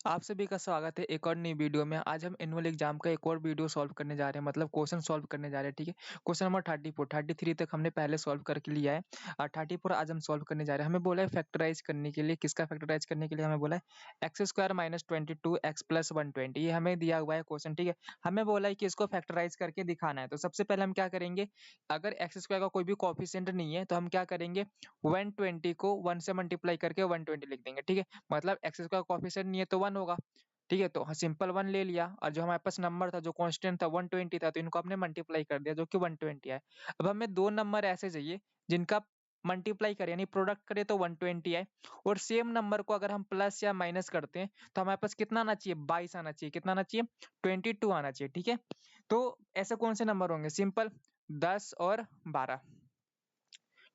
आप सभी का स्वागत है एक और नई वीडियो में। आज हम एनुअल एग्जाम का एक और वीडियो सॉल्व करने जा रहे हैं, मतलब क्वेश्चन सॉल्व करने जा रहे हैं। ठीक है, क्वेश्चन नंबर 34 33 तक हमने पहले सॉल्व करके लिया है और 34 आज हम सॉल्व करने जा रहे हैं। हमें बोला है फैक्टराइज करने के लिए, किसका फैक्टराइज करने के लिए हमें बोला है x square minus 22 x plus 120। ये हमें दिया हुआ है क्वेश्चन। ठीक है, हमें बोला है कि इसको फैक्टराइज करके दिखाना है। तो सबसे पहले हम क्या करेंगे, अगर एक्स स्क्वायर का कोई भी कोफिशिएंट नहीं है तो हम क्या करेंगे, 120 को 1 से मल्टीप्लाई करके 120 लिख देंगे। ठीक है, मतलब एक्स स्क्वायर का कोफिशिएंट नहीं है तो 1 होगा। ठीक है, तो सिंपल 1 ले लिया और जो हमारे पास नंबर था, जो कांस्टेंट था 120 था, तो इनको हमने मल्टीप्लाई कर दिया जो कि 120 है। अब हमें दो नंबर ऐसे चाहिए जिनका मल्टीप्लाई करें यानी प्रोडक्ट करें तो 120 है, और सेम नंबर को अगर हम प्लस या माइनस करते हैं तो हमारे पास कितना आना चाहिए, 22 आना चाहिए। कितना आना चाहिए, 22 आना चाहिए। ठीक है, तो ऐसे कौन से नंबर होंगे, सिंपल 10 और 12।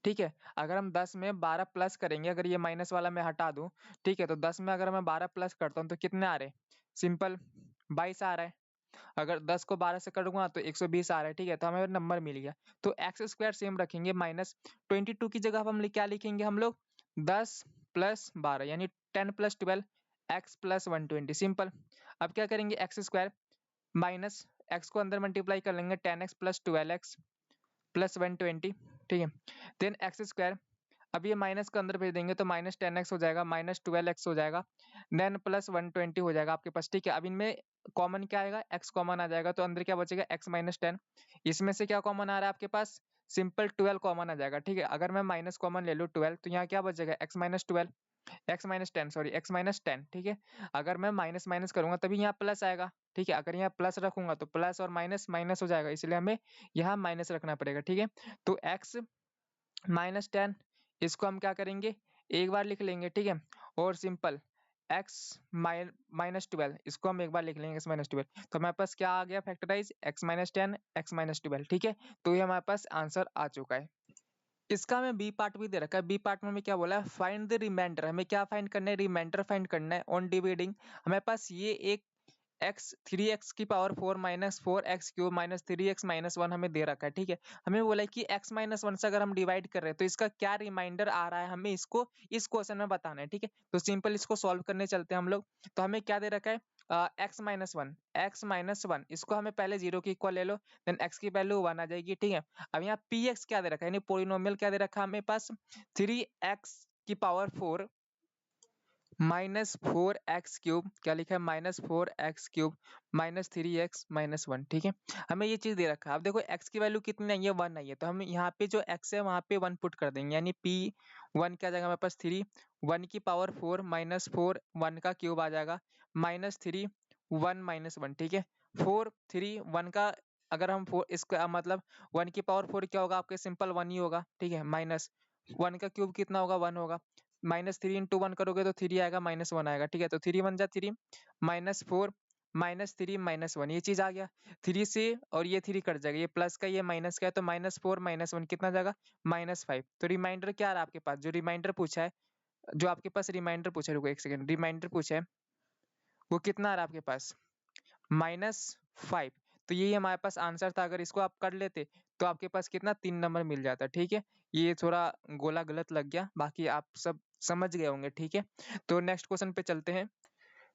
ठीक है, अगर हम 10 में 12 प्लस करेंगे, अगर ये माइनस वाला मैं हटा दूं, ठीक है, तो 10 में अगर मैं 12 प्लस करता हूं तो कितने आ रहे हैं, सिंपल 22 आ रहा है। अगर 10 को 12 से कटूंगा तो 120 आ रहा है। ठीक है, तो हमें नंबर मिल गया। तो एक्स स्क्वायर सेम रखेंगे, माइनस 22 की जगह हम क्या लिखेंगे, हम लोग 10 प्लस 12 यानी 10 प्लस 12 एक्स प्लस 120, सिंपल। अब क्या करेंगे, एक्स स्क्वायर माइनस एक्स को अंदर मल्टीप्लाई कर लेंगे, 10x प्लस 12x प्लस 120। ठीक है, देन एक्स स्क्वायर, अब ये माइनस को अंदर भेज देंगे तो माइनस 10x हो जाएगा, माइनस 12x हो जाएगा, देन प्लस 120 हो जाएगा आपके पास। ठीक है, अब इनमें कॉमन क्या आएगा, x कॉमन आ जाएगा, तो अंदर क्या बचेगा, x माइनस 10। इसमें से क्या कॉमन आ रहा है आपके पास, सिंपल 12 कॉमन आ जाएगा। ठीक है, अगर मैं माइनस कॉमन ले लूँ 12, तो यहाँ क्या बचेगा, x minus 12, x minus 10, sorry x minus 10। ठीक है, अगर मैं माइनस माइनस करूंगा तभी यहाँ प्लस आएगा। ठीक है, अगर यहाँ प्लस रखूंगा तो प्लस और माइनस माइनस हो जाएगा, इसलिए हमें यहाँ माइनस रखना पड़ेगा। ठीक है, तो एक्स माइनस 10, इसको हम क्या करेंगे, एक बार लिख लेंगे। ठीक है, और सिंपल एक्स माइनस 12, इसको हम एक बार लिख लेंगे, एक्स माइनस 12। तो हमारे पास क्या आ गया, factorise x minus 10 x minus 12। ठीक है, तो ये हमारे पास आंसर आ चुका है। इसका हमें बी पार्ट भी दे रखा है। बी पार्ट में हमें क्या बोला है, फाइंड द रिमाइंडर। हमें क्या फाइंड करना है, रिमाइंडर फाइंड करना है ऑन डिवाइडिंग। हमारे पास ये एक एक्स 3x की power 4 minus 4x³ minus 3x minus 1 हमें दे रखा है। ठीक है, हमें बोला है कि x माइनस 1 से अगर हम डिवाइड कर रहे हैं तो इसका क्या रिमाइंडर आ रहा है, हमें इसको इस क्वेश्चन में बताना है। ठीक है, तो सिंपल इसको सॉल्व करने चलते हैं हम लोग। तो हमें क्या दे रखा है, x-1, इसको हमें पहले 0 के इक्वल ले लो, देन x की वैल्यू 1 आ जाएगी। ठीक है, अब यहाँ px क्या दे रखा है, यानी पोलिनोमियल क्या दे रखा है हमें पास, 3x की पावर 4 माइनस 4x³ क्या लिखा है, minus 4x³ minus 3x minus 1। ठीक है, हमें ये चीज दे रखा है। अब देखो x की वैल्यू कितनी आई है, 1 आई है, तो हम यहाँ पे जो x है वहां पे 1 पुट कर देंगे, यानी p1 क्या जाएगा हमारे पास 3, 1 की पावर 4 माइनस 4 1 का क्यूब आ जाएगा, माइनस 3 1 माइनस 1। ठीक है, 4 3 1 का, अगर हम 4 इसका मतलब 1 की पावर 4 क्या होगा आपके, सिंपल 1 ही होगा। ठीक है, माइनस 1 का क्यूब कितना होगा, 1 होगा, माइनस 3 इंटू 1 करोगे तो 3 आएगा, माइनस 1 आएगा। ठीक है, तो 3 1 जा 3 माइनस 4 माइनस 3 माइनस 1, ये चीज आ गया। 3 से और ये 3 कट जाएगा, ये प्लस का ये माइनस का है, तो माइनस 4 माइनस 1 कितना जाएगा, माइनस 5। तो रिमाइंडर क्या आ रहा है आपके पास, जो रिमाइंडर पूछा है, जो आपके पास रिमाइंडर पूछा है, रुको एक सेकंड, रिमाइंडर पूछा है वो कितना आ रहा है आपके पास, -5। तो यही हमारे पास आंसर था। अगर इसको आप कर लेते तो आपके पास कितना, 3 नंबर मिल जाता। ठीक है, ये थोड़ा गोला गलत लग गया, बाकी आप सब समझ गए होंगे। ठीक है, तो नेक्स्ट क्वेश्चन पे चलते हैं।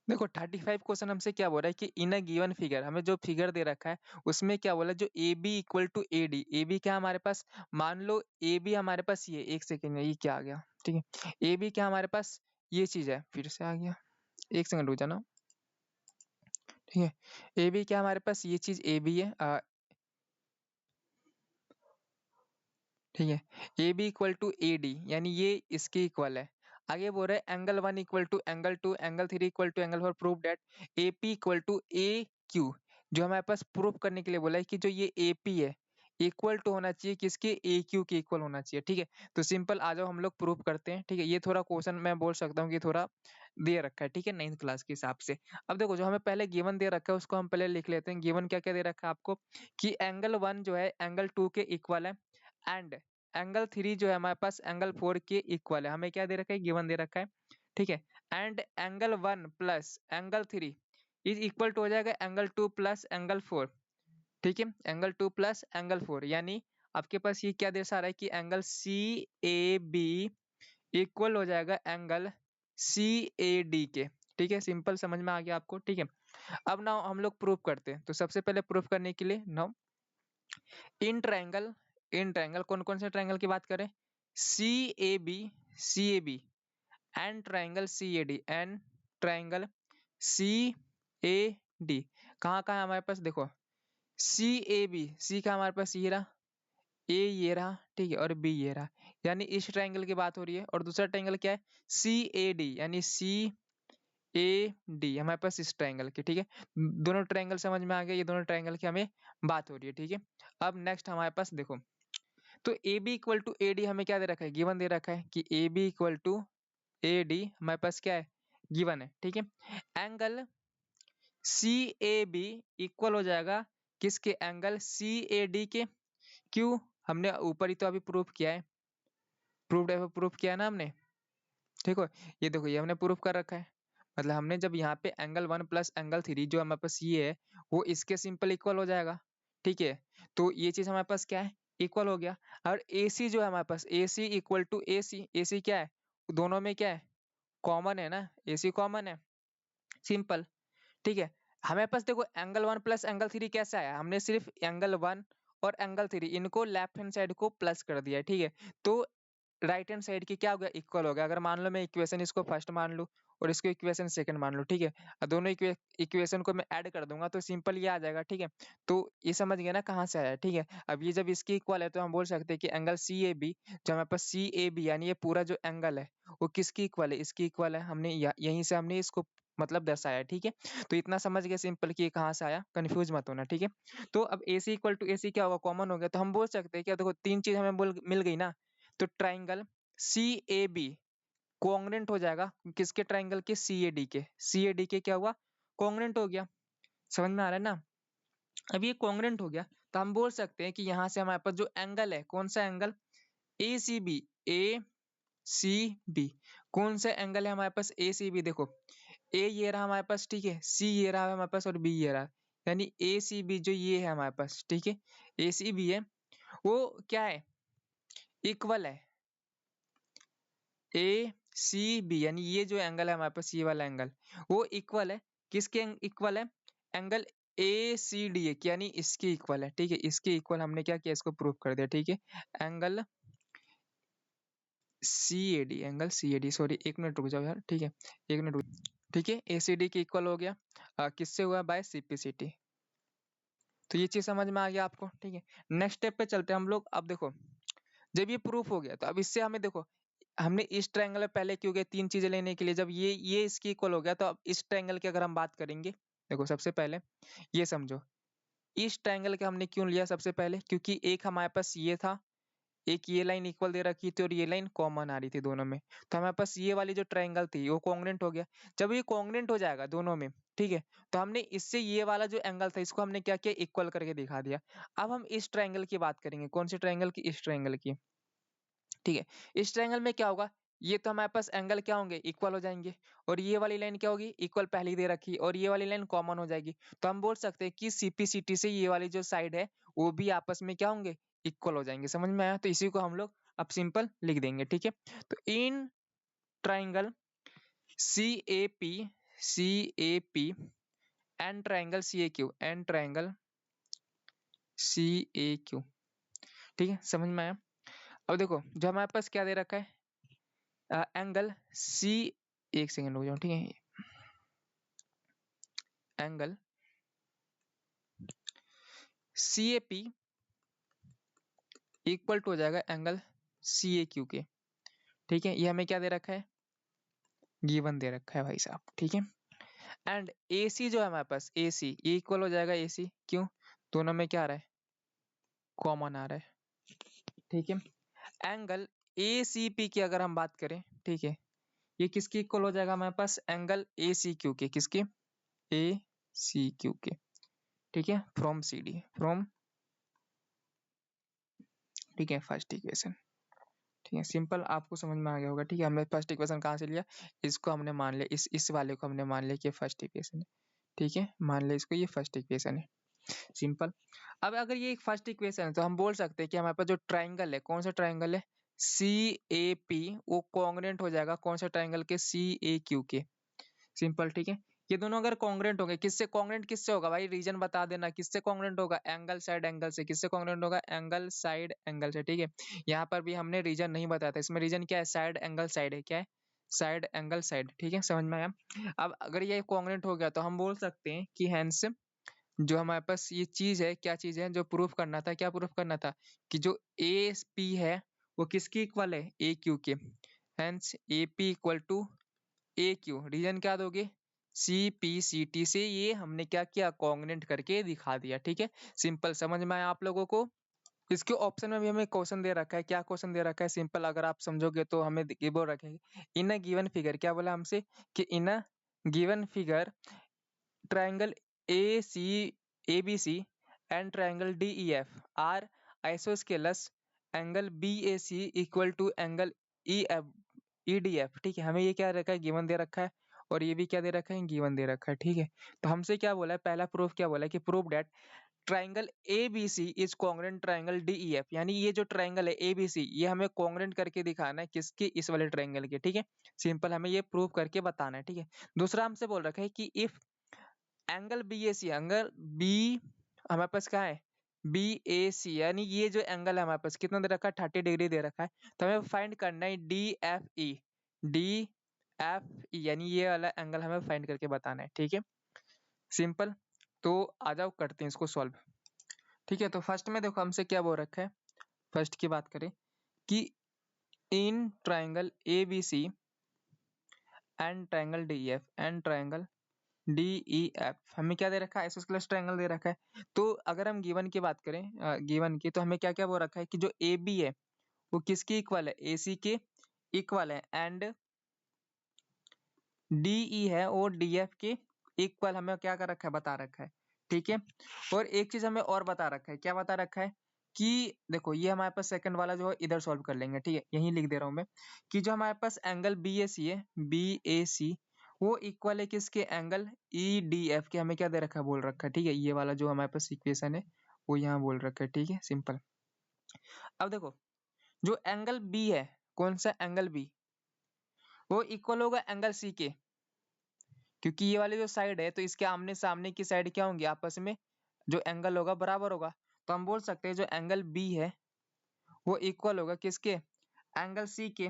देखो 35 क्वेश्चन हमसे क्या बोल रहा है कि इन अ गिवन फिगर, हमें जो फिगर दे रखा है उसमें क्या बोला है, जो A B equal to A D, A B क्या हमारे पास, मान लो ए बी हमारे पास ये, एक सेकेंड में ये क्या आ गया। ठीक है, ए बी क्या हमारे पास ये चीज है, फिर से आ गया, एक सेकंड रुक जाना। ठीक है, ए बी क्या हमारे पास ये चीज ए बी है, ठीक है, A B equal to A D, यानी ये इसके इक्वल है। आगे बोल रहे हैं angle 1 equal to angle 2, angle 3 equal to angle 4, prove that A P equal to A Q. जो हमारे पास प्रूव करने के लिए बोला है कि जो ये ए पी है इक्वल टू होना चाहिए किसके, ए क्यू के इक्वल होना चाहिए। ठीक है, तो सिंपल आ जाओ हम लोग प्रूव करते हैं। ठीक है, ये थोड़ा क्वेश्चन मैं बोल सकता हूँ कि थोड़ा दे रखा है। ठीक है, 9th क्लास के हिसाब से। अब देखो जो हमें पहले गिवन दे रखा है उसको हम पहले लिख लेते हैं। गिवन क्या क्या दे रखा है आपको, कि एंगल 1 जो है एंगल 2 के इक्वल है, एंड एंगल 3 जो है हमारे पास एंगल 4 के इक्वल है। हमें क्या दे रखा है, गिवन दे रखा है। ठीक है, and angle 1 plus angle 3 is equal to हो जाएगा एंगल 2 प्लस एंगल 4। ठीक है, एंगल 2 प्लस एंगल 4, यानी आपके पास ये क्या दर्शा रहा है कि angle C A B equal हो जाएगा एंगल सी ए डी के। ठीक है, सिंपल समझ में आ गया आपको, ठीक है। अब ना हम लोग प्रूफ करते हैं, तो सबसे पहले प्रूफ करने के लिए नाउ इन ट्रायंगल कौन कौन से ट्रायंगल की बात करें, C A B, C A B and triangle C A D, and triangle C A D. कहाँ कहाँ है हमारे पास, देखो सी ए बी, सी का हमारे पास ये रहा, ए ये रहा, ठीक है, और बी ये रहा, यानी इस ट्रायंगल की बात हो रही है। और दूसरा ट्रायंगल क्या है, सी ए डी, यानी सी ए डी हमारे पास इस ट्रायंगल की, ठीक है। दोनों ट्रायंगल समझ में आ गए, ये दोनों ट्रायंगल की हमें बात हो रही है, ठीक है। अब नेक्स्ट हमारे पास देखो, तो A B equal to A D हमें क्या दे रखा है, गिवन दे रखा है कि A B equal to A D हमारे पास क्या है, गिवन है, ठीक है। Angle C A B equal हो जाएगा किसके, एंगल सी ए डी के। क्यों, हमने ऊपर ही तो अभी प्रूफ किया है, प्रूफ किया है ना हमने, ठीक है। ये देखो ये हमने प्रूफ कर रखा है, मतलब हमने जब यहाँ पे एंगल 1 प्लस एंगल 3 जो हमारे पास ये है वो इसके सिंपल इक्वल हो जाएगा, ठीक है। तो ये चीज हमारे पास क्या है, इक्वल हो गया। और ए सी जो है हमारे पास, ए सी इक्वल टू ए सी क्या है, दोनों में क्या है, कॉमन है ना, ए सी कॉमन है, सिंपल, ठीक है। हमारे पास देखो एंगल 1 प्लस एंगल 3 कैसा है, हमने सिर्फ एंगल 1 और एंगल 3 इनको लेफ्ट हैंड साइड को प्लस कर दिया है, ठीक है। तो राइट हैंड साइड की क्या हो गया, इक्वल हो गया। अगर मान लो मैं इक्वेशन इसको फर्स्ट मान लूँ और इसको इक्वेशन सेकंड मान लूँ, ठीक है, और दोनों इक्वेशन को मैं ऐड कर दूंगा तो सिंपल ये आ जाएगा, ठीक है। तो ये समझ गए ना कहाँ से आया, ठीक है। अब ये जब इसकी इक्वल है तो हम बोल सकते हैं कि एंगल सी ए बी, जो हमारे पास सी ए बी यानी ये पूरा जो एंगल है वो किसकी इक्वल है, इसकी इक्वल है। हमने यहीं से हमने इसको मतलब दर्शाया, ठीक है। तो इतना समझ गए सिंपल कि ये कहाँ से आया, कंफ्यूज मत होना, ठीक है। तो अब ए सी इक्वल टू ए सी क्या होगा, कॉमन हो गया, तो हम बोल सकते हैं क्या, देखो तीन चीज हमें मिल गई ना। तो triangle C A B coordinate हो जाएगा किसके, ट्राइंगल के सी ए डी के, सी ए डी के क्या हुआ, कोऑर्डिनेट हो गया। समझ में आ रहा है ना। अब ये कोऑर्डिनेट हो गया तो हम बोल सकते हैं कि यहाँ से हमारे पास जो एंगल है, कौन सा angle, A C B, A C B, कौन सा एंगल है हमारे पास, ए सी बी। देखो ए ये रहा हमारे पास, ठीक है, सी ये रहा हमारे पास और बी ये रहा, यानी ए सी बी जो ये है हमारे पास, ठीक है, ए सी बी है, वो क्या है, इक्वल है ए सी बी, यानी ये जो एंगल है हमारे पास ये वाला एंगल वो इक्वल है किसके, इक्वल है एंगल ए सी डी है, यानी इसके इक्वल है, ठीक है। इसके इक्वल हमने क्या किया, इसको प्रूफ कर दिया, ठीक है। Angle C A D, angle C A D, sorry एक मिनट रुक जाओ यार, ठीक है, एक मिनट रुक, ठीक है। ए सी डी के इक्वल हो गया, किससे हुआ, बाय सिपिसिटी। तो ये चीज समझ में आ गया आपको, ठीक है। नेक्स्ट स्टेप पे चलते हैं हम लोग। अब देखो जब ये प्रूफ हो गया तो अब इससे हमें देखो, हमने इस ट्रायंगल में पहले क्यों गए, तीन चीजें लेने के लिए, जब ये इसकी इक्वल हो गया तो अब इस ट्रायंगल की अगर हम बात करेंगे, देखो सबसे पहले ये समझो, इस ट्रायंगल के हमने क्यों लिया सबसे पहले, क्योंकि एक हमारे पास ये था, एक ये लाइन इक्वल दे रखी थी और ये लाइन कॉमन आ रही थी दोनों में, तो हमारे पास ये वाली जो ट्रायंगल थी वो कॉन्ग्रुएंट हो गया। जब ये कॉन्ग्रुएंट हो जाएगा दोनों में, ठीक है, तो हमने इससे ये वाला जो एंगल था इसको हमने क्या किया, इक्वल करके दिखा दिया। अब हम इस ट्रायंगल की बात करेंगे, कौन से ट्रायंगल की, इस ट्रायंगल की, ठीक है। इस ट्रायंगल में क्या होगा, ये तो हमारे पास एंगल क्या होंगे, इक्वल हो जाएंगे, और ये वाली लाइन क्या होगी, इक्वल पहले ही दे रखी और ये वाली लाइन कॉमन हो जाएगी। तो हम बोल सकते हैं कि सीपीसीटी से ये वाली जो साइड है वो भी आपस में क्या होंगे, इक्वल हो जाएंगे। समझ में आया, तो इसी को हम लोग अब सिंपल लिख देंगे, ठीक है। तो in triangle C A P, C A P and triangle C A Q, and triangle C A Q, ठीक है, समझ में आया। अब देखो जो हमारे पास क्या दे रखा है, एंगल सी, एक सेकंड हो जाओ, ठीक है, angle C A P equal to हो जाएगा एंगल सी ए क्यू के, ठीक है। ये हमें क्या दे रखा है, गिवन दे रखा है भाई साहब, ठीक है। एंड ए सी जो है हमारे पास, ए सी ये इक्वल हो जाएगा ए सी, क्यों, दोनों में क्या आ रहा है, कॉमन आ रहा है, ठीक है। एंगल ए सी पी की अगर हम बात करें, ठीक है, ये किसकी इक्वल हो जाएगा हमारे पास, एंगल ए सी क्यू के, किसके, ए सी क्यू के, ठीक है, फ्रॉम सी डी, फ्रॉम, ठीक है, फर्स्ट इक्वेशन, ठीक है, सिंपल आपको समझ में आ गया होगा, ठीक है। हमने फर्स्ट इक्वेशन कहाँ से लिया, इसको हमने मान लिया, इस वाले को हमने मान लिया कि फर्स्ट इक्वेशन है, ठीक है, मान लिया इसको ये फर्स्ट इक्वेशन है, सिंपल। अब अगर ये एक फर्स्ट इक्वेशन है तो हम बोल सकते हैं कि हमारे पास जो ट्राइंगल है, कौन सा ट्राइंगल है, सी ए पी, वो कॉन्ग्रुएंट हो जाएगा कौन सा ट्राइंगल के, सी ए क्यू के, सिंपल, ठीक है। ये दोनों अगर कॉन्ग्रुएंट होंगे, किससे कॉन्ग्रुएंट, किससे होगा भाई, रीजन बता देना, किससे कॉन्ग्रुएंट होगा, एंगल साइड एंगल से। किससे कॉन्ग्रुएंट होगा, एंगल साइड एंगल से, ठीक है। यहाँ पर भी हमने रीजन नहीं बताया था, इसमें रीजन क्या है, साइड एंगल साइड है, क्या है, साइड एंगल साइड, ठीक है, समझ में आया। अब अगर ये कॉन्ग्रुएंट हो गया तो हम बोल सकते हैं कि हेंस जो हमारे पास ये चीज है, क्या चीज है, जो प्रूफ करना था, क्या प्रूफ करना था, कि जो ए पी है वो किसकी इक्वल है, ए क्यू के। Hence A P equal to A Q, reason क्या दोगे, सी पी सी टी से ये हमने क्या किया, कॉन्ग्रुएंट करके दिखा दिया, ठीक है। सिंपल, समझ में आया आप लोगों को। इसके ऑप्शन में भी हमें क्वेश्चन दे रखा है, क्या क्वेश्चन दे रखा है, सिंपल अगर आप समझोगे तो हमें गिवन रखेंगे, इन अ गिवन फिगर, क्या बोला हमसे कि in a given figure triangle A C A B C and triangle D E F are isosceles, angle B A C equal to angle E F E D F, ठीक है। हमें ये क्या रखा है, गिवन दे रखा है, और ये भी क्या दे रखा है, गिवन दे रखा है, ठीक है। तो हमसे क्या बोला है, पहला प्रूफ क्या बोला है कि prove that triangle A B C is congruent triangle D E F, यानी ये जो ट्राइंगल है ए बी सी, ये हमें कॉन्ग्रुएंट करके दिखाना है, किसके, इस वाले ट्राइंगल के, ठीक है। सिंपल, हमें ये प्रूव करके बताना है, ठीक है। दूसरा हमसे बोल रखा है कि if angle B A C, angle B हमारे पास क्या है, बी ए सी, यानी ये जो एंगल है हमारे पास कितना दे रखा है, 30 डिग्री दे रखा है, तो हमें फाइंड करना है D F E, D F E, यानी ये वाला एंगल हमें फाइंड करके बताना है, ठीक है। सिंपल, तो आ जाओ करते हैं इसको सॉल्व, ठीक है। तो फर्स्ट में देखो हमसे क्या बोल रखा है, फर्स्ट की बात करें कि in triangle A B C and triangle D F and triangle D E F, हमें क्या दे रखा है, आइसोस्केलस ट्रायंगल दे रखा है। तो अगर हम गिवन की बात करें, गिवन की, तो हमें क्या क्या बोल रखा है कि जो ए बी है वो किसकी इक्वल है, ए सी के इक्वल है, एंड डी ई है वो डी एफ के इक्वल, हमें क्या कर रखा है, बता रखा है, ठीक है। और एक चीज हमें और बता रखा है, क्या बता रखा है कि देखो ये हमारे पास सेकंड वाला जो है इधर सॉल्व कर लेंगे, ठीक है, यही लिख दे रहा हूं मैं, कि जो हमारे पास एंगल बी ए सी है, बी ए सी वो इक्वल है किसके, एंगल ई डी एफ के, हमें क्या दे रखा है, बोल रखा है, ठीक है। ये वाला जो हमारे पास इक्वेशन है वो यहाँ बोल रखा है, ठीक है, सिंपल। अब देखो जो एंगल बी है, कौन सा एंगल बी, वो इक्वल होगा एंगल सी के, क्योंकि ये वाली जो साइड है तो इसके आमने सामने की साइड क्या होंगी, आपस में जो एंगल होगा बराबर होगा, तो हम बोल सकते हैं जो एंगल बी है वो इक्वल होगा किसके, एंगल सी के।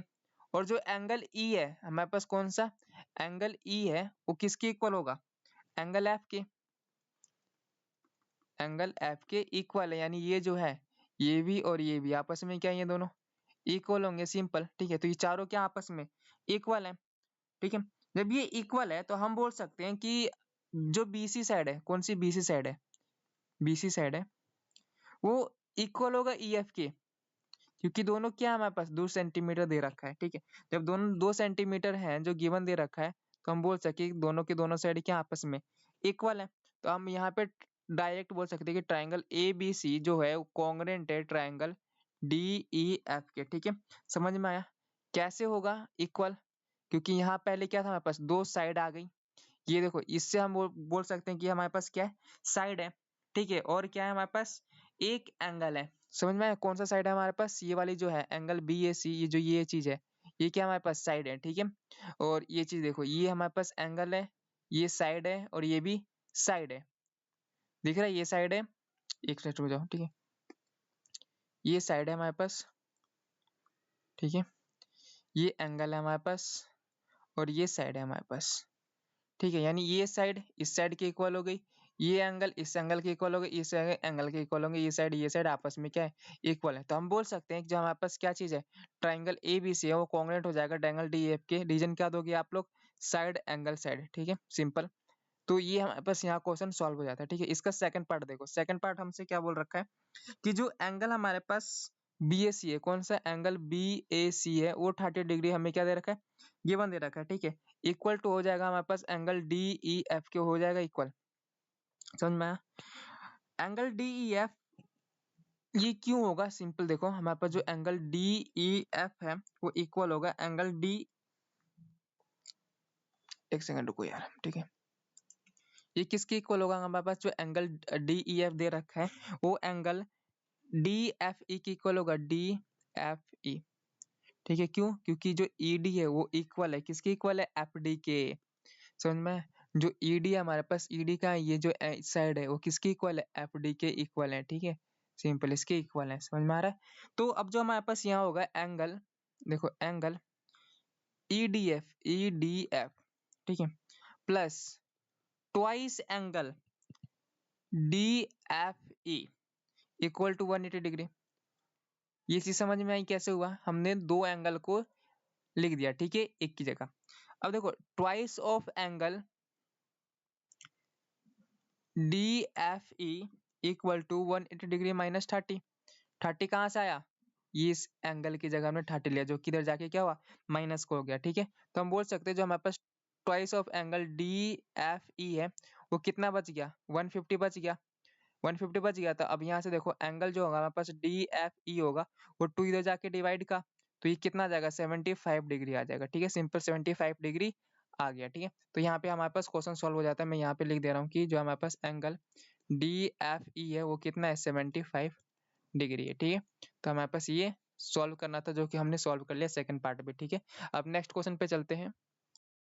और जो एंगल ई है हमारे पास, कौन सा एंगल ई है वो किसके इक्वल होगा, एंगल एफ के, एंगल एफ के इक्वल है, यानी ये जो है ये भी और ये भी आपस में क्या है, ये दोनों इक्वल होंगे, सिंपल, ठीक है। तो ये चारों क्या आपस में इक्वल है, ठीक है। जब ये इक्वल है तो हम बोल सकते हैं कि जो बीसी साइड है, कौन सी बीसी साइड है, बीसी साइड है वो इक्वल होगा ईएफ के, क्योंकि दोनों क्या है, हमारे पास 2 सेंटीमीटर दे रखा है, ठीक है। जब दोनों 2 सेंटीमीटर हैं जो गिवन दे रखा है, तो हम बोल सके दोनों के दोनों साइड क्या आपस में इक्वल है। तो हम यहाँ पे डायरेक्ट बोल सकते हैं कि ट्राइंगल ए बी सी जो है वो कॉन्ग्रुएंट है ट्राइंगल डी ई एफ के, ठीक है। समझ में आया, कैसे होगा इक्वल, क्योंकि यहाँ पहले क्या था, हमारे पास दो साइड आ गई, ये देखो इससे हम बोल सकते हैं कि हमारे पास क्या है, साइड है, ठीक है। और क्या है हमारे पास, एक एंगल है, समझ में आया, कौन सा साइड है हमारे पास, ये वाली जो है एंगल बी ए सी, ये जो ये चीज है ये क्या हमारे पास साइड है, ठीक है। और ये चीज देखो ये हमारे पास एंगल है, ये साइड है, और ये भी साइड है, दिख रहा है, ये साइड है, एक साइड हो जाओ, ठीक है, ये साइड है हमारे पास, ठीक है, ये एंगल है हमारे पास, और ये साइड है हमारे पास, ठीक है। यानी ये साइड इस साइड के इक्वल हो गई, ये एंगल इस एंगल के इक्वल हो गई, इस एंगल के इक्वल होंगे, ये साइड आपस में क्या है, इक्वल है। तो हम बोल सकते हैं कि जो हमारे पास क्या चीज है, ट्राइंगल ए बी सी है वो कॉन्ग्रुएंट हो जाएगा ट्राइंगल डी एफ के, रीजन क्या दोगे आप लोग, साइड एंगल साइड, ठीक है, सिंपल। तो ये हमारे पास यहाँ क्वेश्चन सॉल्व हो जाता है, ठीक है। इसका सेकंड पार्ट देखो, सेकंड पार्ट हमसे क्या बोल रखा है कि जो एंगल हमारे पास बी ए सी है, कौन सा एंगल बी ए सी है वो 30 डिग्री हमें क्या दे रखा है, गिवन दे रखा है, ठीक है। इक्वल टू हो जाएगा हमारे पास एंगल डी ई एफ के, हो जाएगा इक्वल, समझ में आया। एंगल डी ई एफ ये क्यों होगा, सिंपल देखो हमारे पास जो एंगल डी ई एफ है वो इक्वल होगा एंगल डी, एक सेकंड रुको यार, ठीक है, ये किसके इक्वल होगा, हमारे पास जो एंगल डी ई एफ दे रखा है वो एंगल डी एफ ई की इक्वल होगा, डी एफ ई, ठीक है। क्यों, क्योंकि जो ई डी है वो इक्वल है किसके इक्वल है, एफ डी के, समझ में? जो ईडी है हमारे पास, ईडी का ये जो साइड है वो किसके इक्वल है, एफडी के इक्वल है, ठीक है, सिंपल इसके इक्वल है, समझ में आ रहा है? तो अब जो हमारे पास यहाँ होगा एंगल, देखो एंगल ईडीएफ, ठीक है, plus twice angle DFE equal to 180 degree. ये चीज समझ में आई कैसे हुआ, हमने दो एंगल को लिख दिया, ठीक है, एक की जगह। अब देखो twice of angle DFE equal to 180 degree minus 30। 30 कहाँ से आया, ये इस एंगल की जगह हमने 30 लिया, जो किधर जाके क्या हुआ, माइनस को हो गया, ठीक है। तो हम बोल सकते हैं जो हमारे पास ट्वाइस ऑफ एंगल DFE है वो कितना बच गया, 150 बच गया, 150 बच गया। तो अब यहाँ से देखो एंगल जो होगा हमारे पास DFE होगा वो 2 इधर जाके डिवाइड का, तो ये कितना आ जाएगा, 75 डिग्री आ जाएगा, ठीक है, सिंपल 75 डिग्री आ गया, ठीक है। तो यहाँ पे हमारे पास क्वेश्चन सॉल्व हो जाता है। मैं यहाँ पे लिख दे रहा हूँ कि जो हमारे पास एंगल DFE है वो कितना है, 75 डिग्री है, ठीक है। तो हमारे पास ये सॉल्व करना था, जो कि हमने सॉल्व कर लिया सेकंड पार्ट में, ठीक है। अब नेक्स्ट क्वेश्चन पे चलते हैं।